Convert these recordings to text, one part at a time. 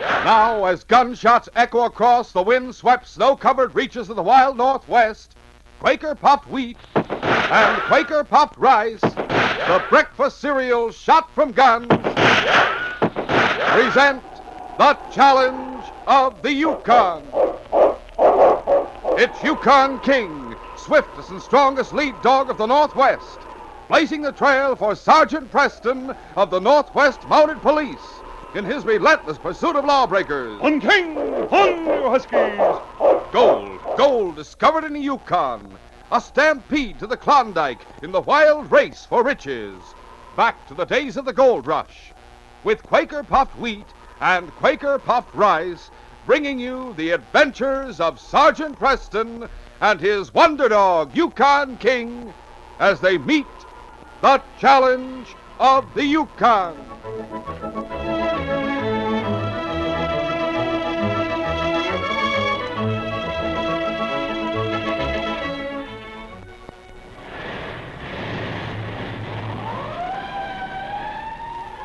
Now, as gunshots echo across the wind-swept, snow-covered reaches of the wild Northwest, Quaker Puffed Wheat and Quaker Puffed Rice, the breakfast cereal shot from guns, present the challenge of the Yukon. It's Yukon King, swiftest and strongest lead dog of the Northwest, blazing the trail for Sergeant Preston of the Northwest Mounted Police in his relentless pursuit of lawbreakers. On King! On, you Huskies! Gold discovered in the Yukon. A stampede to the Klondike in the wild race for riches. Back to the days of the gold rush. With Quaker Puffed Wheat and Quaker Puffed Rice, bringing you the adventures of Sergeant Preston and his wonder dog, Yukon King, as they meet the challenge of the Yukon.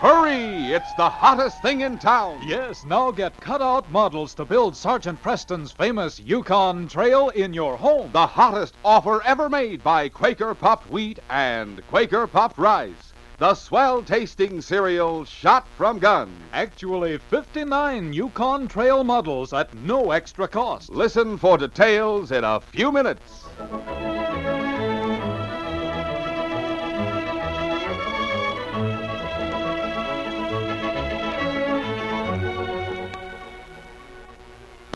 Hurry! It's the hottest thing in town. Yes, now get cut-out models to build Sergeant Preston's famous Yukon Trail in your home. The hottest offer ever made by Quaker Puffed Wheat and Quaker Puffed Rice. The swell-tasting cereal shot from guns. Actually, 59 Yukon Trail models at no extra cost. Listen for details in a few minutes.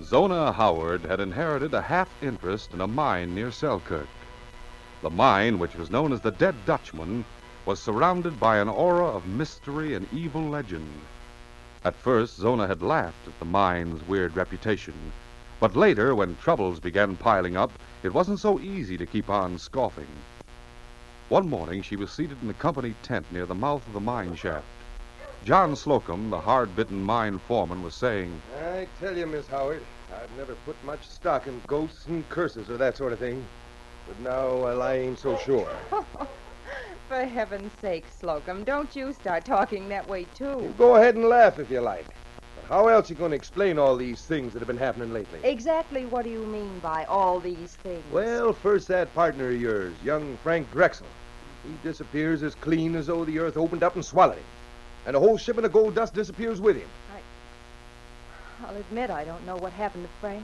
Zona Howard had inherited a half-interest in a mine near Selkirk. The mine, which was known as the Dead Dutchman, was surrounded by an aura of mystery and evil legend. At first, Zona had laughed at the mine's weird reputation, but later, when troubles began piling up, it wasn't so easy to keep on scoffing. One morning, she was seated in the company tent near the mouth of the mine shaft. John Slocum, the hard-bitten mine foreman, was saying, I tell you, Miss Howard, I've never put much stock in ghosts and curses or that sort of thing. But now, well, I ain't so sure. For heaven's sake, Slocum, don't you start talking that way, too. You go ahead and laugh if you like. But how else you going to explain all these things that have been happening lately? Exactly what do you mean by all these things? Well, first that partner of yours, young Frank Drexel. He disappears as clean as though the earth opened up and swallowed him. And a whole shipment of gold dust disappears with him. I'll admit I don't know what happened to Frank.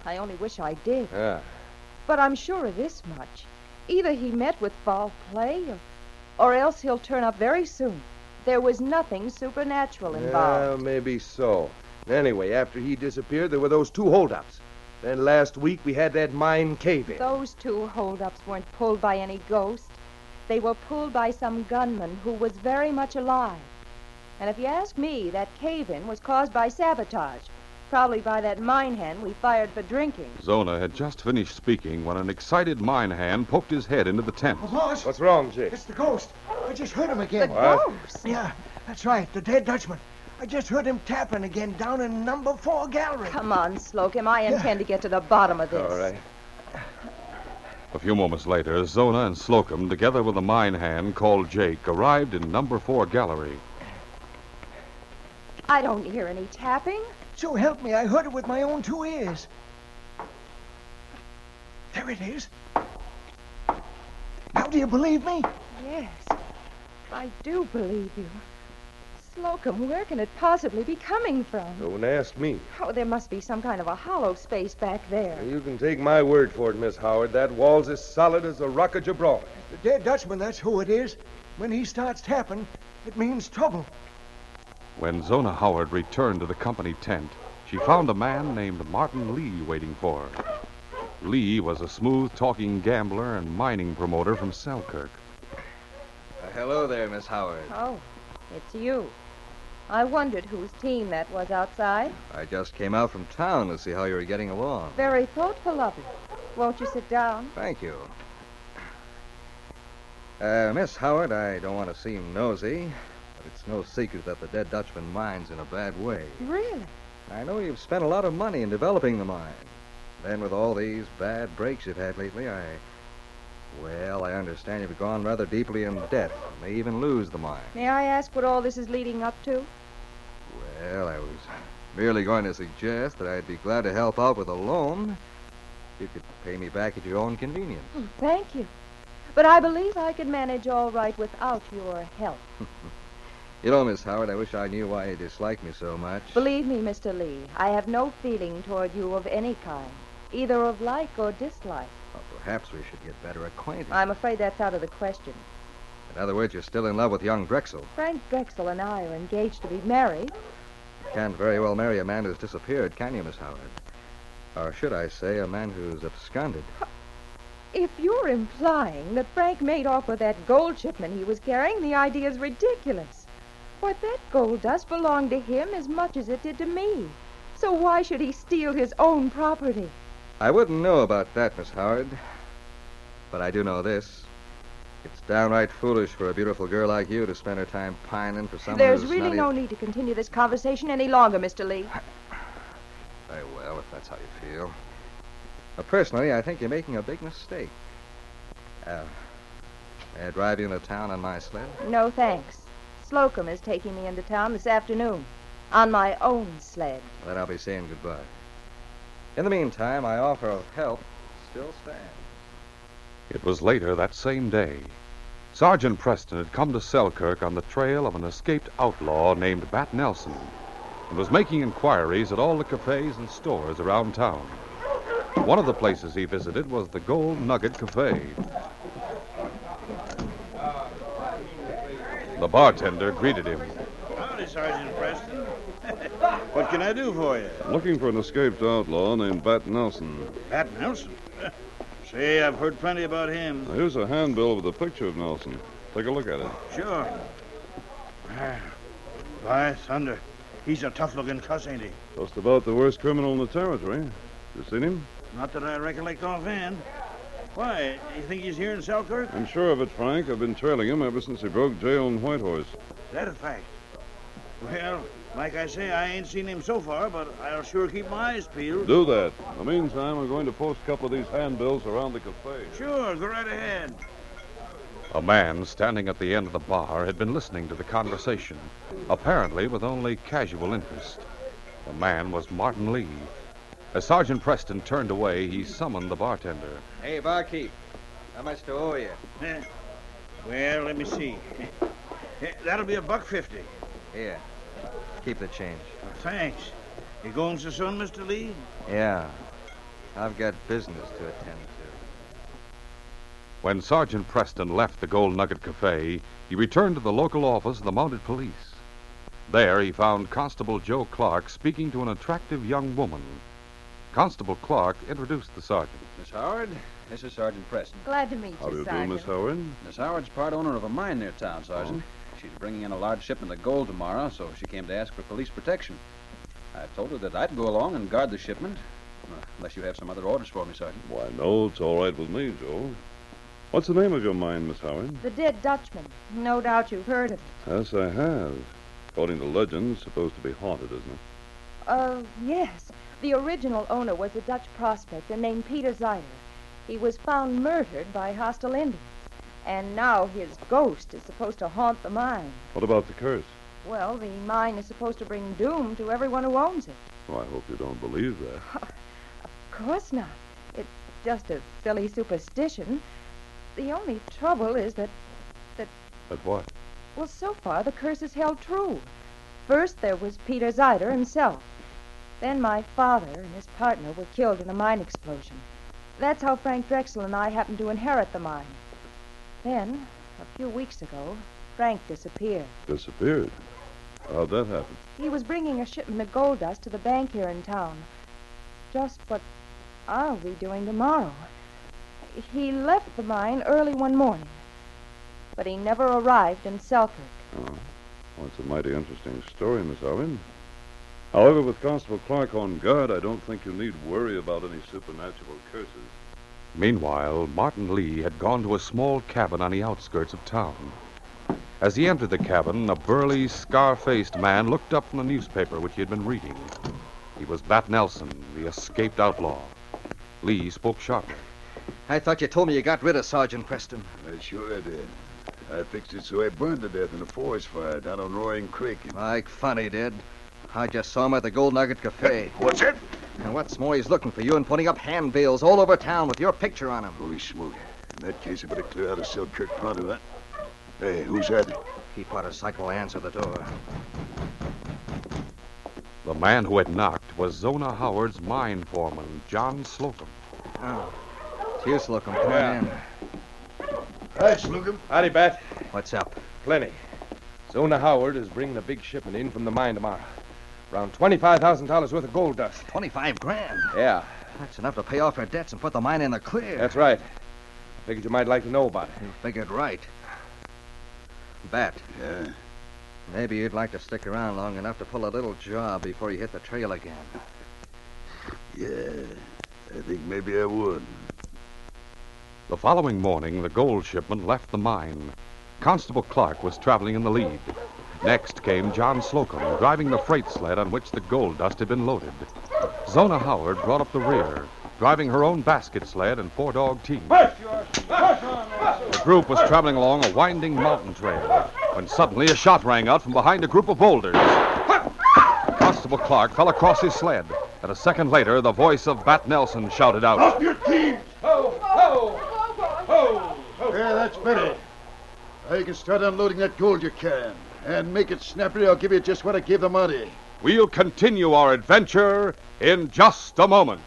I only wish I did. Ah. But I'm sure of this much. Either he met with foul play, or else he'll turn up very soon. There was nothing supernatural involved. Well, maybe so. Anyway, after he disappeared, there were those two holdups. Then last week, we had that mine cave-in. Those two holdups weren't pulled by any ghost. They were pulled by some gunman who was very much alive. And if you ask me, that cave-in was caused by sabotage. Probably by that mine hand we fired for drinking. Zona had just finished speaking when an excited mine hand poked his head into the tent. Oh, boss. What's wrong, Jake? It's the ghost. I just heard him again. The What? ghost? Yeah, that's right. The Dead Dutchman. I just heard him tapping again down in number 4 gallery. Come on, Slocum. I intend to get to the bottom of this. All right. A few moments later, Zona and Slocum, together with a mine hand called Jake, arrived in number 4 gallery. I don't hear any tapping. So help me, I heard it with my own 2 ears. There it is. Now, do you believe me? Yes, I do believe you. Slocum, where can it possibly be coming from? Don't ask me. Oh, there must be some kind of a hollow space back there. You can take my word for it, Miss Howard. That wall's as solid as the Rock of Gibraltar. The Dead Dutchman, that's who it is. When he starts tapping, it means trouble. When Zona Howard returned to the company tent, she found a man named Martin Lee waiting for her. Lee was a smooth-talking gambler and mining promoter from Selkirk. Hello there, Miss Howard. Oh, it's you. I wondered whose team that was outside. I just came out from town to see how you were getting along. Very thoughtful of you. Won't you sit down? Thank you. Miss Howard, I don't want to seem nosy, but it's no secret that the Dead Dutchman mine's in a bad way. Really? I know you've spent a lot of money in developing the mine. Then with all these bad breaks you've had lately, I understand you've gone rather deeply in debt and may even lose the mine. May I ask what all this is leading up to? Well, I was merely going to suggest that I'd be glad to help out with a loan. You could pay me back at your own convenience. Oh, thank you. But I believe I could manage all right without your help. You know, Miss Howard, I wish I knew why you dislike me so much. Believe me, Mr. Lee, I have no feeling toward you of any kind, either of like or dislike. Well, perhaps we should get better acquainted. I'm afraid that's out of the question. In other words, you're still in love with young Drexel. Frank Drexel and I are engaged to be married. You can't very well marry a man who's disappeared, can you, Miss Howard? Or should I say, a man who's absconded? If you're implying that Frank made off with that gold shipment he was carrying, the idea's ridiculous. But that gold dust belonged to him as much as it did to me. So why should he steal his own property? I wouldn't know about that, Miss Howard. But I do know this. It's downright foolish for a beautiful girl like you to spend her time pining for someone There's who's really not no need to continue this conversation any longer, Mr. Lee. Very well, if that's how you feel. Personally, I think you're making a big mistake. May I drive you into town on my sled? No, thanks. Slocum is taking me into town this afternoon on my own sled. Then I'll be saying goodbye. In the meantime, my offer of help still stands. It was later that same day. Sergeant Preston had come to Selkirk on the trail of an escaped outlaw named Bat Nelson and was making inquiries at all the cafes and stores around town. One of the places he visited was the Gold Nugget Cafe. The bartender greeted him. Howdy, Sergeant Preston. What can I do for you? Looking for an escaped outlaw named Bat Nelson. Pat Nelson? Say, I've heard plenty about him. Now, here's a handbill with a picture of Nelson. Take a look at it. Sure. By thunder. He's a tough-looking cuss, ain't he? Just about the worst criminal in the territory. You seen him? Not that I recollect offhand. Why, you think he's here in Selkirk? I'm sure of it, Frank. I've been trailing him ever since he broke jail in Whitehorse. Is that a fact? Well, like I say, I ain't seen him so far, but I'll sure keep my eyes peeled. Do that. In the meantime, we're going to post a couple of these handbills around the cafe. Sure, go right ahead. A man standing at the end of the bar had been listening to the conversation, apparently with only casual interest. The man was Martin Lee. As Sergeant Preston turned away, he summoned the bartender. Hey, barkeep. How much to owe you? Well, let me see. That'll be $1.50. Here. Keep the change. Thanks. You going so soon, Mr. Lee? Yeah. I've got business to attend to. When Sergeant Preston left the Gold Nugget Cafe, he returned to the local office of the Mounted Police. There he found Constable Joe Clark speaking to an attractive young woman. Constable Clark introduced the sergeant. Miss Howard, this is Sergeant Preston. Glad to meet How do you, you do, Sergeant. Miss Howard? Miss Howard's part owner of a mine near town, Sergeant. She's bringing in a large shipment of gold tomorrow, so she came to ask for police protection. I told her that I'd go along and guard the shipment, unless you have some other orders for me, Sergeant. Why, no, it's all right with me, Joe. What's the name of your mine, Miss Howard? The Dead Dutchman. No doubt you've heard of it. Yes, I have. According to legend, it's supposed to be haunted, isn't it? Yes. The original owner was a Dutch prospector named Peter Zeider. He was found murdered by hostile Indians. And now his ghost is supposed to haunt the mine. What about the curse? Well, the mine is supposed to bring doom to everyone who owns it. Well, I hope you don't believe that. Of course not. It's just a silly superstition. The only trouble is that... But what? Well, so far the curse is held true. First there was Peter Zeider himself. Then my father and his partner were killed in a mine explosion. That's how Frank Drexel and I happened to inherit the mine. Then, a few weeks ago, Frank disappeared. Disappeared? How'd that happen? He was bringing a shipment of gold dust to the bank here in town. Just what I'll be doing tomorrow. He left the mine early one morning, but he never arrived in Selkirk. Oh, well, it's a mighty interesting story, Miss Howard. However, with Constable Clark on guard, I don't think you need worry about any supernatural curses. Meanwhile, Martin Lee had gone to a small cabin on the outskirts of town. As he entered the cabin, a burly, scar-faced man looked up from the newspaper which he had been reading. He was Bat Nelson, the escaped outlaw. Lee spoke sharply. I thought you told me you got rid of Sergeant Preston. I sure did. I fixed it so I burned to death in a forest fire down on Roaring Creek. Like fun he did. I just saw him at the Gold Nugget Cafe. What's it? And what's more, he's looking for you and putting up handbills all over town with your picture on them. Holy smoke. In that case, I better clear out of Selkirk pronto, huh? Hey, who's that? Keep out of sight while I answer the door. The man who had knocked was Zona Howard's mine foreman, John Slocum. Oh. It's you, Slocum. Come on in. Hi, Slocum. Howdy, Bat. What's up? Plenty. Zona Howard is bringing a big shipment in from the mine tomorrow. Around $25,000 worth of gold dust. 25 grand. Yeah, That's enough to pay off her debts and put the mine in the clear. that's right. I figured you might like to know about it. You figured right. Bat, Yeah? maybe you'd like to stick around long enough to pull a little job before you hit the trail again. Yeah. I think maybe I would. The following morning, the gold shipment left the mine. Constable Clark was traveling in the lead. Next came John Slocum, driving the freight sled on which the gold dust had been loaded. Zona Howard brought up the rear, driving her own basket sled and four-dog team. The group was traveling along a winding mountain trail when suddenly a shot rang out from behind a group of boulders. Constable Clark fell across his sled, and a second later, the voice of Bat Nelson shouted out, Off your team! Ho, ho, ho, ho. Yeah, that's better. Now you can start unloading that gold you can. And make it snappy, I'll give you just what I gave the Mountie. We'll continue our adventure in just a moment.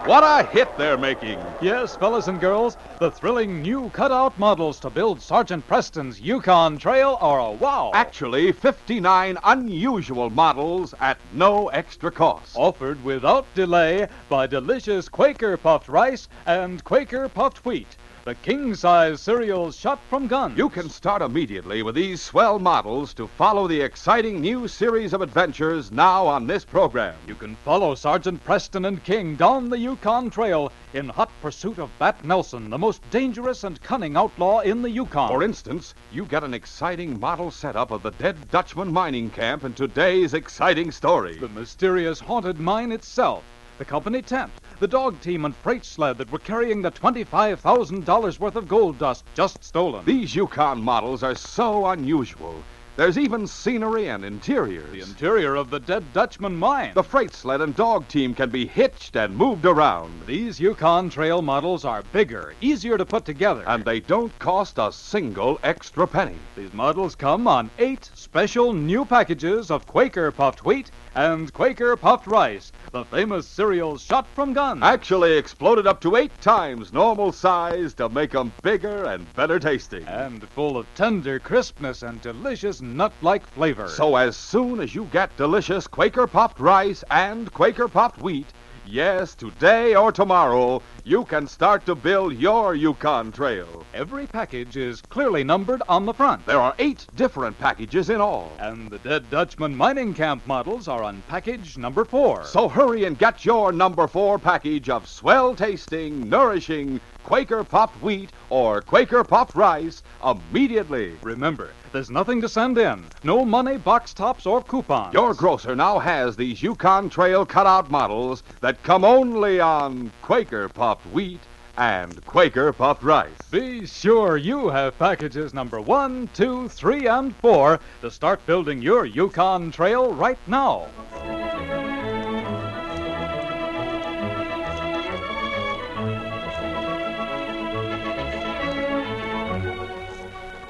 What a hit they're making. Yes, fellas and girls, the thrilling new cutout models to build Sergeant Preston's Yukon Trail are a wow. Actually, 59 unusual models at no extra cost. Offered without delay by delicious Quaker puffed rice and Quaker puffed wheat. The king-size cereals shot from guns. You can start immediately with these swell models to follow the exciting new series of adventures now on this program. You can follow Sergeant Preston and King down the Yukon Trail in hot pursuit of Bat Nelson, the most dangerous and cunning outlaw in the Yukon. For instance, you get an exciting model setup of the Dead Dutchman mining camp in today's exciting story. The mysterious haunted mine itself, the company tent, the dog team and freight sled that were carrying the $25,000 worth of gold dust just stolen. These Yukon models are so unusual. There's even scenery and interiors. The interior of the Dead Dutchman mine. The freight sled and dog team can be hitched and moved around. These Yukon Trail models are bigger, easier to put together. And they don't cost a single extra penny. These models come on 8 special new packages of Quaker puffed wheat and Quaker puffed rice, the famous cereals shot from guns. Actually exploded up to 8 times normal size to make them bigger and better tasting. And full of tender crispness and delicious nut-like flavor. So as soon as you get delicious Quaker puffed rice and Quaker puffed wheat, yes, today or tomorrow, you can start to build your Yukon Trail. Every package is clearly numbered on the front. There are 8 different packages in all. And the Dead Dutchman mining camp models are on package number 4. So hurry and get your number 4 package of swell-tasting, nourishing Quaker puffed wheat or Quaker puffed rice immediately. Remember, there's nothing to send in. No money, box tops, or coupons. Your grocer now has these Yukon Trail cutout models that come only on Quaker puffed wheat and Quaker puffed rice. Be sure you have packages number 1, 2, 3, and 4 to start building your Yukon Trail right now.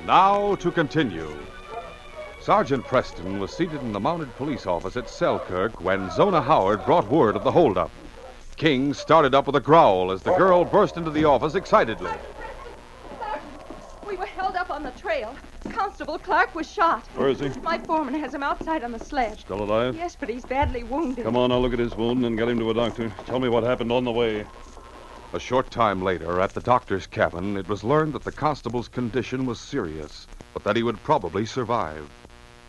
Now to continue. Sergeant Preston was seated in the mounted police office at Selkirk when Zona Howard brought word of the holdup. King started up with a growl as the girl burst into the office excitedly. We were held up on the trail. Constable Clark was shot. Where is he? My foreman has him outside on the sled. Still alive? Yes, but he's badly wounded. Come on, I'll look at his wound and get him to a doctor. Tell me what happened on the way. A short time later, at the doctor's cabin, it was learned that the constable's condition was serious, but that he would probably survive.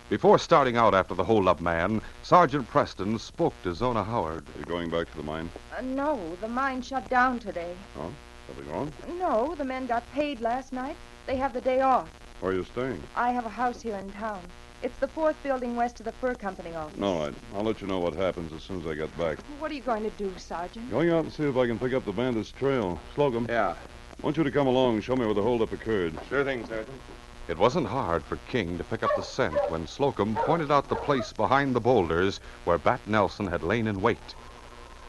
Before starting out after the hold-up man, Sergeant Preston spoke to Zona Howard. Are you going back to the mine? No, the mine shut down today. Oh? Something wrong? No, the men got paid last night. They have the day off. Where are you staying? I have a house here in town. It's the fourth building west of the fur company office. All right. I'll let you know what happens as soon as I get back. What are you going to do, Sergeant? Going out and see if I can pick up the bandits' trail. Slocum. Yeah. I want you to come along and show me where the holdup occurred. Sure thing, Sergeant. It wasn't hard for King to pick up the scent when Slocum pointed out the place behind the boulders where Bat Nelson had lain in wait.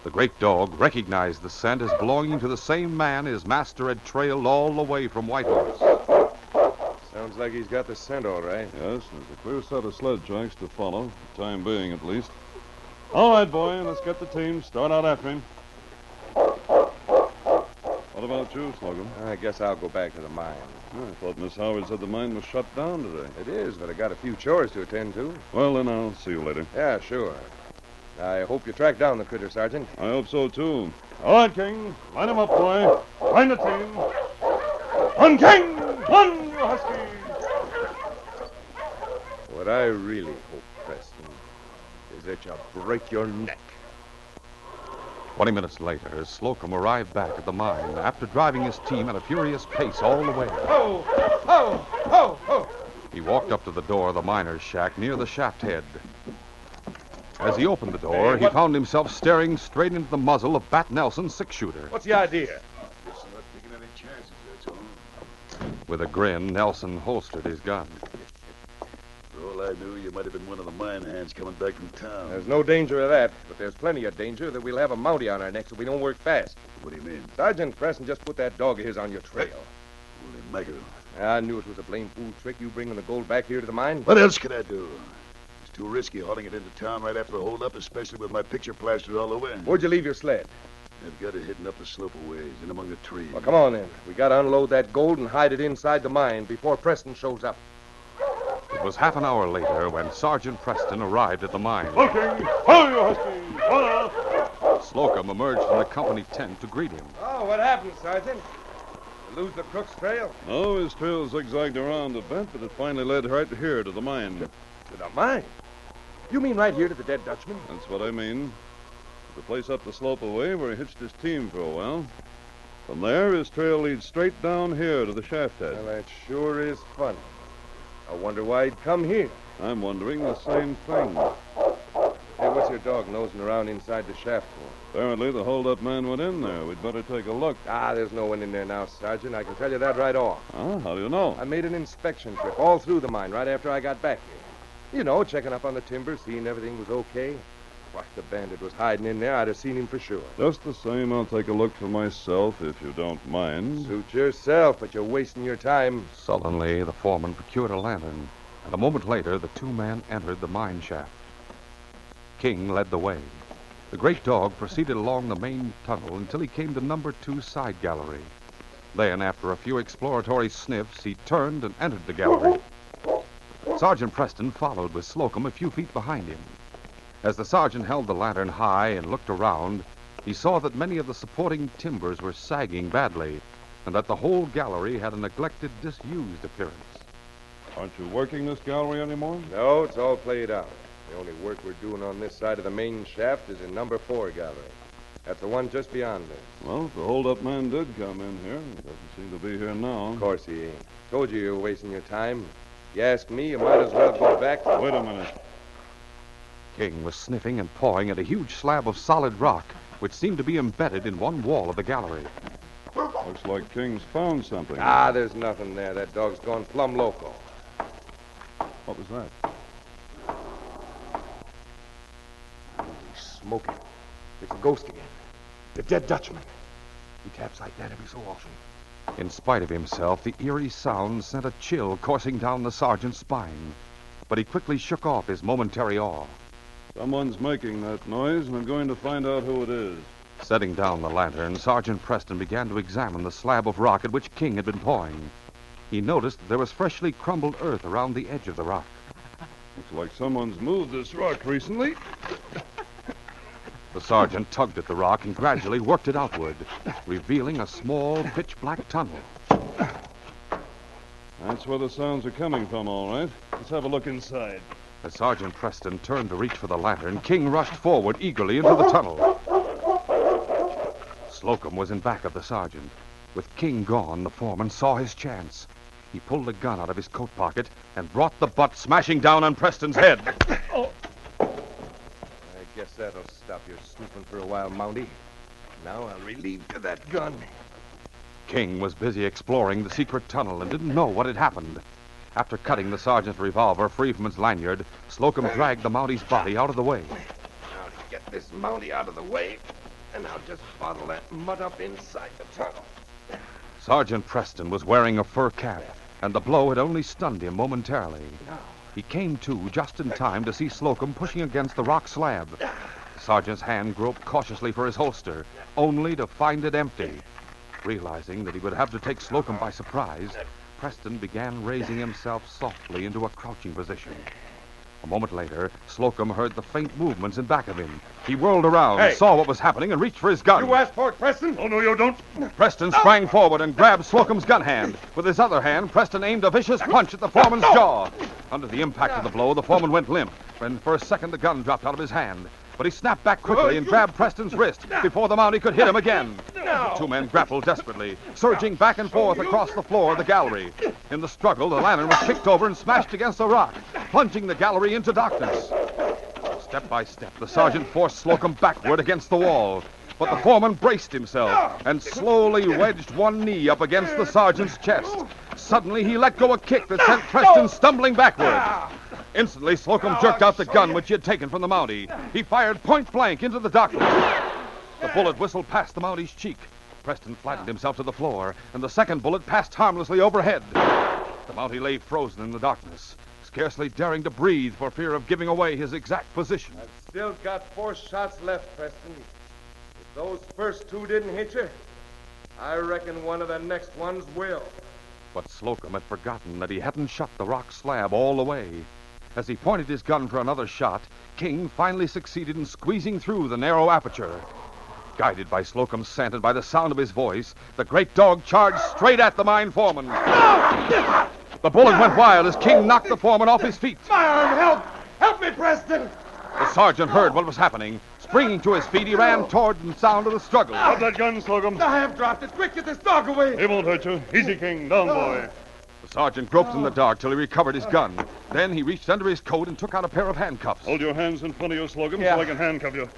The great dog recognized the scent as belonging to the same man his master had trailed all the way from Whitehorse. Sounds like he's got the scent all right. Yes, there's a clear set of sled tracks to follow, for the time being at least. All right, boy, let's get the team. Start out after him. What about you, Slocum? I guess I'll go back to the mine. I thought Miss Howard said the mine was shut down today. It is, but I got a few chores to attend to. Well, then I'll see you later. Yeah, sure. I hope you track down the critter, Sergeant. I hope so, too. All right, King. Line him up, boy. Line the team. Run, King! Run, you husky! What I really hope, Preston, is that you break your neck. 20 minutes later, Slocum arrived back at the mine after driving his team at a furious pace all the way. Ho! Ho! Ho! Ho! He walked up to the door of the miner's shack near the shaft head. As he opened the door, he found himself staring straight into the muzzle of Bat Nelson's six-shooter. What's the idea? Guess I'm not taking any chances, that's all. With a grin, Nelson holstered his gun. For all I knew, you might have been one of the mine hands coming back from town. There's no danger of that, but there's plenty of danger that we'll have a Mountie on our necks if we don't work fast. What do you mean? Sergeant Preston just put that dog of his on your trail. Holy mackerel. I knew it was a blame fool trick, you bringing the gold back here to the mine. What else could I do? It's too risky hauling it into town right after a holdup, especially with my picture plastered all over. Where'd you leave your sled? I've got it hidden up the slope a ways, in among the trees. Well, come on then. We gotta unload that gold and hide it inside the mine before Preston shows up. It was half an hour later when Sergeant Preston arrived at the mine. King! Ho, you husky! Hold up! Slocum emerged from the company tent to greet him. Oh, what happened, Sergeant? You lose the crook's trail? No, his trail zigzagged around a bit, but it finally led right here to the mine. To the mine? You mean right here to the dead Dutchman? That's what I mean. The place up the slope away where he hitched his team for a while. From there, his trail leads straight down here to the shaft head. Well, that sure is fun. I wonder why he'd come here. I'm wondering the same thing. Hey, what's your dog nosing around inside the shaft for? Apparently, the hold-up man went in there. We'd better take a look. There's no one in there now, Sergeant. I can tell you that right off. Huh? How do you know? I made an inspection trip all through the mine right after I got back here. You know, checking up on the timber, seeing everything was okay. Why, if the bandit was hiding in there, I'd have seen him for sure. Just the same, I'll take a look for myself, if you don't mind. Suit yourself, but you're wasting your time. Sullenly, the foreman procured a lantern, and a moment later, the two men entered the mine shaft. King led the way. The great dog proceeded along the main tunnel until he came to number 2 side gallery. Then, after a few exploratory sniffs, he turned and entered the gallery. Sergeant Preston followed with Slocum a few feet behind him. As the sergeant held the lantern high and looked around, he saw that many of the supporting timbers were sagging badly, and that the whole gallery had a neglected, disused appearance. Aren't you working this gallery anymore? No, it's all played out. The only work we're doing on this side of the main shaft is in number 4 gallery. That's the one just beyond this. Well, if the hold-up man did come in here, he doesn't seem to be here now. Of course he ain't. Told you were wasting your time. You ask me, you might as well go back. Wait a minute. King was sniffing and pawing at a huge slab of solid rock, which seemed to be embedded in one wall of the gallery. Looks like King's found something. There's nothing there. That dog's gone plumb loco. What was that? He's smoking. It's a ghost again. The dead Dutchman. He taps like that every so often. In spite of himself, the eerie sound sent a chill coursing down the sergeant's spine. But he quickly shook off his momentary awe. Someone's making that noise, and I'm going to find out who it is. Setting down the lantern, Sergeant Preston began to examine the slab of rock at which King had been pawing. He noticed that there was freshly crumbled earth around the edge of the rock. Looks like someone's moved this rock recently. The sergeant tugged at the rock and gradually worked it outward, revealing a small, pitch-black tunnel. That's where the sounds are coming from, all right. Let's have a look inside. As Sergeant Preston turned to reach for the lantern, King rushed forward eagerly into the tunnel. Slocum was in back of the sergeant. With King gone, the foreman saw his chance. He pulled a gun out of his coat pocket and brought the butt smashing down on Preston's head. I guess that'll stop your snooping for a while, Mountie. Now I'll relieve you of that gun. King was busy exploring the secret tunnel and didn't know what had happened. After cutting the sergeant's revolver free from its lanyard, Slocum dragged the Mountie's body out of the way. Now to get this Mountie out of the way, and I'll just bottle that mud up inside the tunnel. Sergeant Preston was wearing a fur cap, and the blow had only stunned him momentarily. He came to just in time to see Slocum pushing against the rock slab. The sergeant's hand groped cautiously for his holster, only to find it empty. Realizing that he would have to take Slocum by surprise, Preston began raising himself softly into a crouching position. A moment later, Slocum heard the faint movements in back of him. He whirled around, saw what was happening, and reached for his gun. You asked for it, Preston? Oh, no, you don't. Preston sprang forward and grabbed Slocum's gun hand. With his other hand, Preston aimed a vicious punch at the foreman's jaw. Under the impact of the blow, the foreman went limp, and for a second the gun dropped out of his hand. But he snapped back quickly and grabbed Preston's wrist before the Mountie could hit him again. The two men grappled desperately, surging back and forth across the floor of the gallery. In the struggle, the lantern was kicked over and smashed against a rock, plunging the gallery into darkness. Step by step, the sergeant forced Slocum backward against the wall. But the foreman braced himself and slowly wedged one knee up against the sergeant's chest. Suddenly, he let go a kick that sent Preston stumbling backward. Instantly, Slocum jerked out the gun which he had taken from the Mountie. He fired point blank into the darkness. The bullet whistled past the Mountie's cheek. Preston flattened himself to the floor, and the second bullet passed harmlessly overhead. The Mountie lay frozen in the darkness, scarcely daring to breathe for fear of giving away his exact position. I've still got 4 shots left, Preston. If those first 2 didn't hit you, I reckon one of the next ones will. But Slocum had forgotten that he hadn't shot the rock slab all the way. As he pointed his gun for another shot, King finally succeeded in squeezing through the narrow aperture. Guided by Slocum's scent and by the sound of his voice, the great dog charged straight at the mine foreman. The bullet went wild as King knocked the foreman off his feet. My arm, help! Help me, Preston! The sergeant heard what was happening. Springing to his feet, he ran toward the sound of the struggle. Drop that gun, Slocum. I have dropped it. Quick, get this dog away! He won't hurt you. Easy, King. Down, boy. The sergeant groped in the dark till he recovered his gun. Then he reached under his coat and took out a pair of handcuffs. Hold your hands in front of you, Slocum, so I can handcuff you.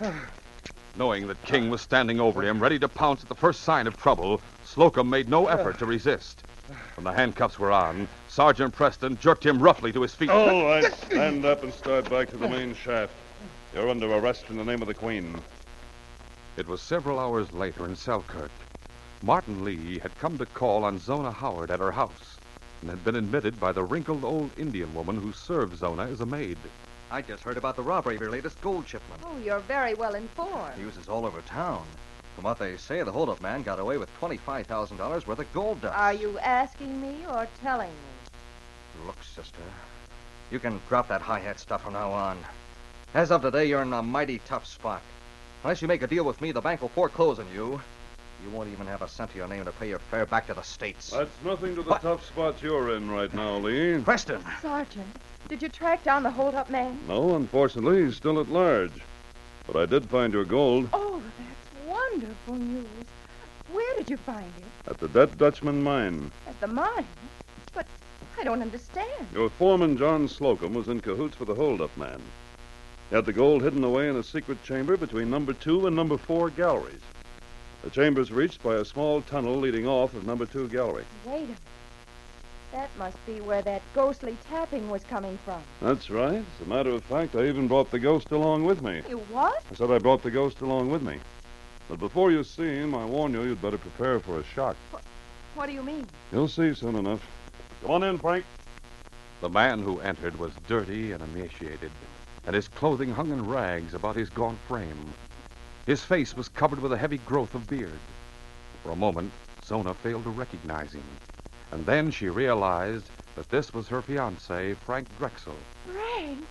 Knowing that King was standing over him, ready to pounce at the first sign of trouble, Slocum made no effort to resist. When the handcuffs were on, Sergeant Preston jerked him roughly to his feet. All right. Stand up and start back to the main shaft. You're under arrest in the name of the Queen. It was several hours later in Selkirk. Martin Lee had come to call on Zona Howard at her house and had been admitted by the wrinkled old Indian woman who served Zona as a maid. I just heard about the robbery of your latest gold shipment. Oh, you're very well informed. News is all over town. From what they say, the holdup man got away with $25,000 worth of gold dust. Are you asking me or telling me? Look, sister, you can drop that hi-hat stuff from now on. As of today, you're in a mighty tough spot. Unless you make a deal with me, the bank will foreclose on you. You won't even have a cent to your name to pay your fare back to the States. That's nothing to the tough spot you're in right now, Lee. Preston! Sergeant, did you track down the hold-up man? No, unfortunately, he's still at large. But I did find your gold Oh, that's wonderful news. Where did you find it? at the Dead Dutchman mine. At the mine? But I don't understand. Your foreman, John Slocum, was in cahoots with the hold-up man. He had the gold hidden away in a secret chamber between number 2 and number 4 galleries. The chamber's reached by a small tunnel leading off of number 2 gallery. Wait a minute. That must be where that ghostly tapping was coming from. That's right. As a matter of fact, I even brought the ghost along with me. You what? I said I brought the ghost along with me. But before you see him, I warn you, you'd better prepare for a shock. What do you mean? You'll see soon enough. Come on in, Frank. The man who entered was dirty and emaciated, and his clothing hung in rags about his gaunt frame. His face was covered with a heavy growth of beard. For a moment, Zona failed to recognize him. And then she realized that this was her fiancé, Frank Drexel. Frank?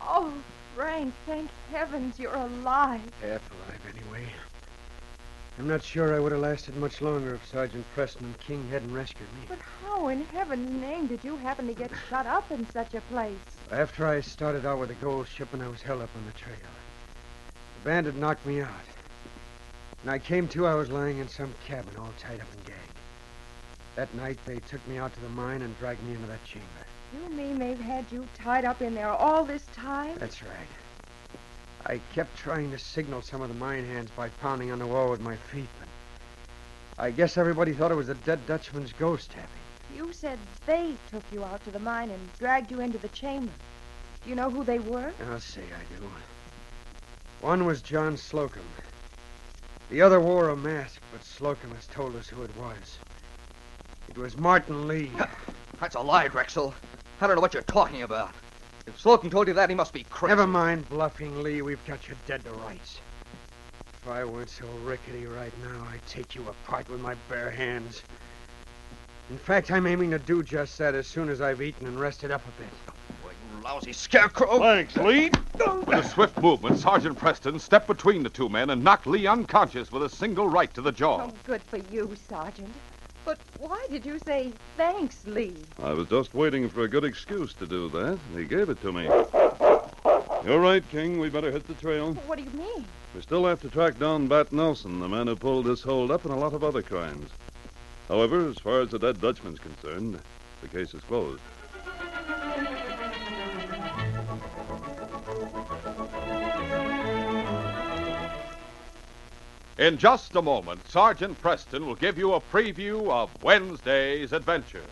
Oh, Frank, thank heavens you're alive. Half alive, anyway. I'm not sure I would have lasted much longer if Sergeant Preston and King hadn't rescued me. But how in heaven's name did you happen to get shut up in such a place? After I started out with the gold shipment, I was held up on the trail. The bandit knocked me out. When I came to, I was lying in some cabin all tied up and gagged. That night, they took me out to the mine and dragged me into that chamber. You mean they've had you tied up in there all this time? That's right. I kept trying to signal some of the mine hands by pounding on the wall with my feet, but I guess everybody thought it was the dead Dutchman's ghost tapping. You said they took you out to the mine and dragged you into the chamber. Do you know who they were? I'll say I do. One was John Slocum. The other wore a mask, but Slocum has told us who it was. It was Martin Lee. That's a lie, Drexel. I don't know what you're talking about. If Slocum told you that, he must be crazy. Never mind bluffing, Lee. We've got you dead to rights. If I weren't so rickety right now, I'd take you apart with my bare hands. In fact, I'm aiming to do just that as soon as I've eaten and rested up a bit. Well, you lousy scarecrow. Thanks, Lee. With a swift movement, Sergeant Preston stepped between the two men and knocked Lee unconscious with a single right to the jaw. Oh, good for you, Sergeant. But why did you say thanks, Lee? I was just waiting for a good excuse to do that, and he gave it to me. You're right, King. We better hit the trail. What do you mean? We still have to track down Bat Nelson, the man who pulled this hold up, and a lot of other crimes. However, as far as the dead Dutchman's concerned, the case is closed. In just a moment, Sergeant Preston will give you a preview of Wednesday's adventure.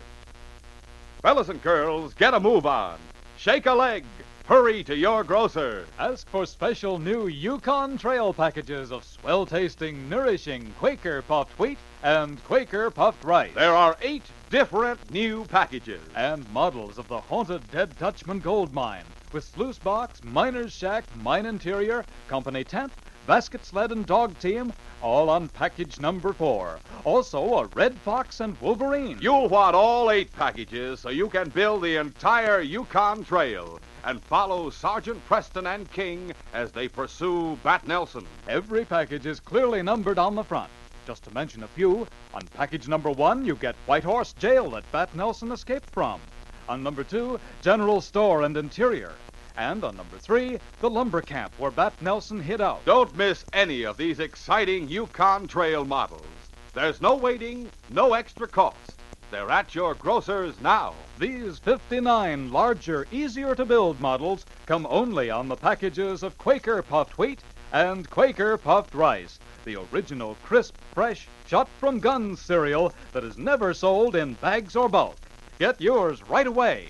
Fellas and girls, get a move on. Shake a leg. Hurry to your grocer. Ask for special new Yukon Trail packages of swell-tasting, nourishing Quaker puffed wheat and Quaker puffed rice. There are 8 different new packages. And models of the haunted Dead Dutchman gold mine with sluice box, miner's shack, mine interior, company tent, basket sled and dog team, all on package number 4. Also, a Red Fox and Wolverine. You'll want all 8 packages so you can build the entire Yukon Trail and follow Sergeant Preston and King as they pursue Bat Nelson. Every package is clearly numbered on the front. Just to mention a few, on package number 1, you get White Horse Jail that Bat Nelson escaped from. On number 2, General Store and Interior. And on number 3, the lumber camp where Bat Nelson hid out. Don't miss any of these exciting Yukon Trail models. There's no waiting, no extra cost. They're at your grocers now. These 59 larger, easier-to-build models come only on the packages of Quaker puffed wheat and Quaker puffed rice, the original crisp, fresh, shot-from-guns cereal that is never sold in bags or bulk. Get yours right away.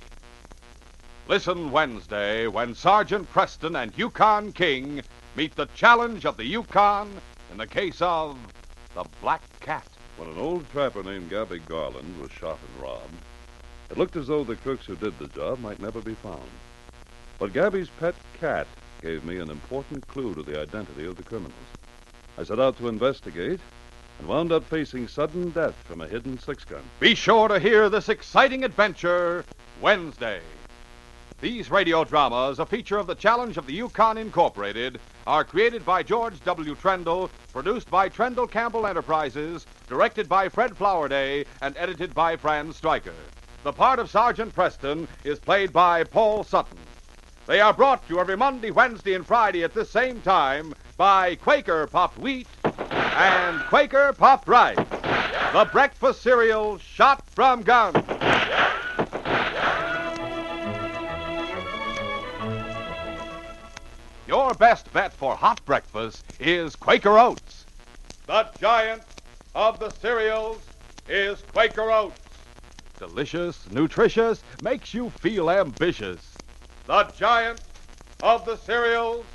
Listen Wednesday when Sergeant Preston and Yukon King meet the challenge of the Yukon in the case of the Black Cat. When an old trapper named Gabby Garland was shot and robbed, it looked as though the crooks who did the job might never be found. But Gabby's pet cat gave me an important clue to the identity of the criminals. I set out to investigate and wound up facing sudden death from a hidden 6-gun. Be sure to hear this exciting adventure Wednesday. These radio dramas, a feature of the Challenge of the Yukon Incorporated, are created by George W. Trendle, produced by Trendle Campbell Enterprises, directed by Fred Flowerday, and edited by Franz Stryker. The part of Sergeant Preston is played by Paul Sutton. They are brought to you every Monday, Wednesday, and Friday at this same time by Quaker Puffed Wheat and Quaker Puffed Rice, the breakfast cereal shot from guns. Your best bet for hot breakfast is Quaker Oats. The giant of the cereals is Quaker Oats. Delicious, nutritious, makes you feel ambitious. The giant of the cereals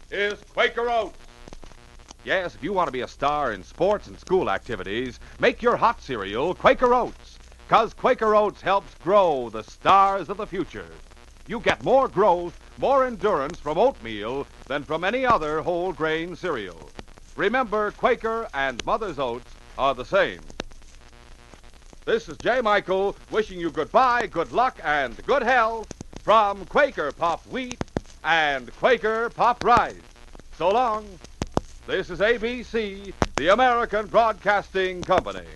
is Quaker Oats. Yes, if you want to be a star in sports and school activities, make your hot cereal Quaker Oats, 'cause Quaker Oats helps grow the stars of the future. You get more growth, more endurance from oatmeal than from any other whole grain cereal. Remember, Quaker and Mother's Oats are the same. This is J. Michael wishing you goodbye, good luck, and good health from Quaker Puffed Wheat and Quaker Puffed Rice. So long. This is ABC, the American Broadcasting Company.